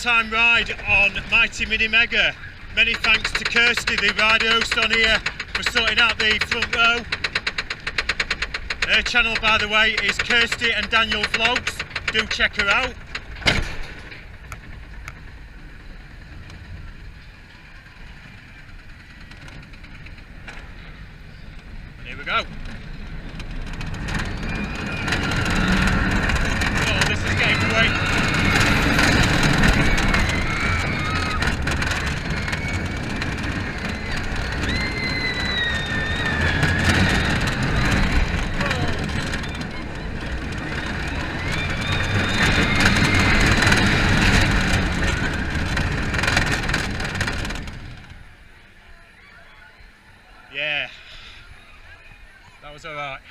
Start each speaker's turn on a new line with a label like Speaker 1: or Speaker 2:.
Speaker 1: nighttime ride on Mighty Mini Mega. Many thanks to Kirsty, the ride host on here, for sorting out the front row. Her channel, by the way, is Kirsty and Daniel Vlogs. Do check her out. And here we go. Oh, this is getting great. Yeah, that was alright.